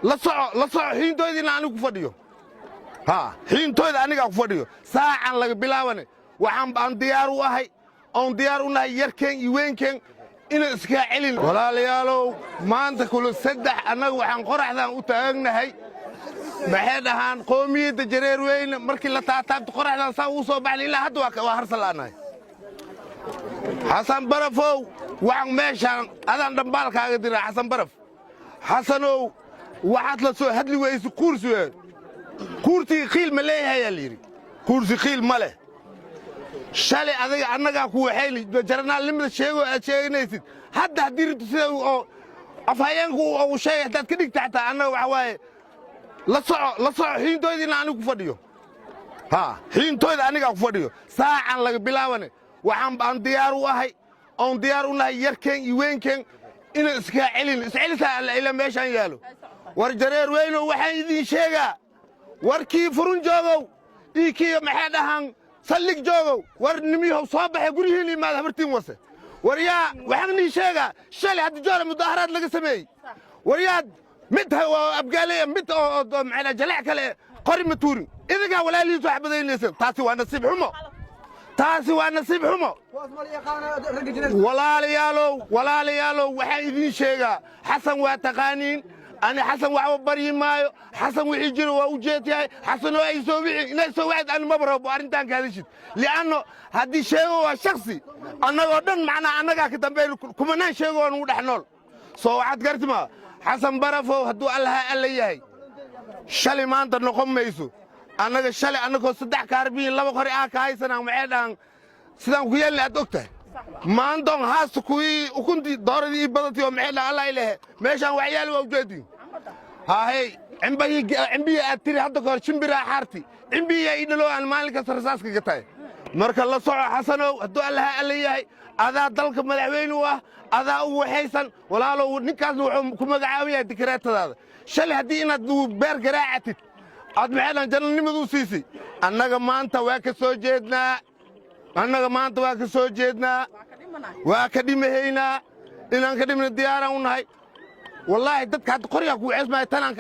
la soco xiintoydina anigu ku fadhiyo xiintooyda anigaa ku fadhiyo saacan laga bilaabane waxaan baan diyaar u ahay oon diyaar u nahay yarkeen iyo weynkeen inaan iskaa celin walaalayaalow maanta kula saddex annaga waxaan qoraxdaan u taagnahay maxay dhahaan qoomiyadda jareer weyne markii la taataabto qoraxdaan saa uu soo baxnay ilaa hadda waa harsalaanahay xasan barafow waxaan meeshaan adaan dhambaalkaaga diraa xasan baraf xasanow waxaad la soo hadli weyse kuursi wey kuursiga khiil ma leeyahayaa la yidhi kuursi khiil ma leh shalay adiga annagaa ku waxayni jarnaalnimada sheegoo aad sheeganaysid hadda haddii rintu sida oo afhayeenku uu sheegay haddaad ka dhigta xataa annaga waxa waaye la soco xiintooydiina anigu ku fadhiyo xiintooyda anigaa ku fadhiyo saacan laga bilaabane waxaan baan diyaar u ahay oon diyaar u nahay yarkeen iyo weynkeen inaan iskaa celin iscelisaa alla ila meeshaan yaalo war jareer weynow waxaan idiin sheegaa warkii furun joogow ii kii maxay dhahaan sallig joogow war nimiyahow soo baxay guryihiin imaad habartiin wase war yaa waxaan nii sheegaa shalay hadda joora mudaaharaad laga sameeyey war yaad mid abgaaleya mid oo maxay jalac kale qori ma tuurin idinkaa walaalihiis wax badaynayseen taasi waa nasiib xumo taasi waa nasiib xumo walaalayaalow waxaan idiin sheegaa xasan waa taqaaniin أنا حسن وعب بري مايو حسن وحجر ووجيتي حسن ويسوي ناس واحد أنا ما برهب وأرنتان كهذا لأنه هذه شيء هو شخصي أنا قدن معنا أنا قاعد كتنبيه كمان شيء هو نقول إحنا صوعت قرت ما حسن برفو هدو الله اللي هي شلي ما أنت نقوم ميسو أنا شلي أنا كصدق كاربين لما قري أكاي سنة معدان سنة ويا اللي أدوكته ما عندهم هاس كوي وكنت داري بدت يوم عيلا الله إله ماشان وعيال ووجدي هاي عمبي أتري حتى كار شمبرا حارتي عمبي يدلو عن مالك سرساس كتاي مرك الله صع حسنو هدو الله اللي هي هذا ضلك ملعبين هذا هو حسن ولا لو نكاز كم عاوية ذكريات هذا شل هدينا دو بير قراعتي عاد معنا جنن نمدو سيسي أنا ما أنت واك سوجدنا أنا ما أنت واك سوجدنا وأكاديمينا إن أكاديمية الديارة ونهاي والله دتك هاد قرية كويس ما يتنان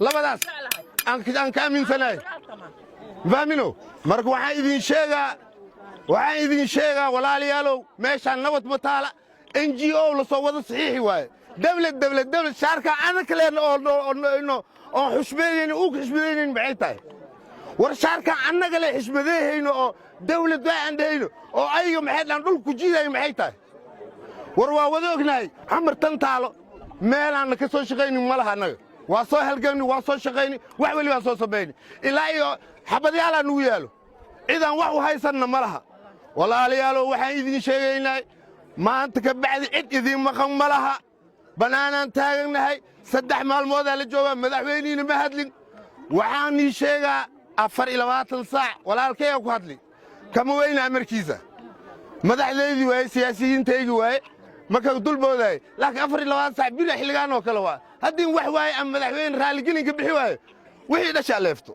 لبداس أنك كامين سنة فاهمينه مرك وعايدين شيء ولا ليالو ماشي النوت مطالع NGO لصوت صحيح واي دولة شاركة أنا كلين إنه حسبين حسبين بعيتها ورشاركة أنا قال حسبين إنه دولة ده عندنا أو أي محل نقول كجيدة محيطة وروا وذوقناي عمر تنتعلو مال أنا كسر شقيني مالها أنا واصل هالجني واصل شقيني وحولي واصل صبيني إلا حبدي على نويالو إذا وحو هاي سنة مالها ولا ليالو وحيدين شقيني ما أنت كبعد إذا ما خم مالها بنانا تاجنا هاي صدق مال موضة للجواب مدحويني مهدلين وحاني شيء أفر إلى واتن ساعة ولا الكيف هدلي كم وين أمريكيزة مدح ذي وين سياسيين تيجي وين ما كانوا دول بوداي لكن أفر إلى واتن ساعة بيلا حلقان وكلوا هدين وحواي أم مدح وين رالجين قبل حواي وحيد أشياء لفتو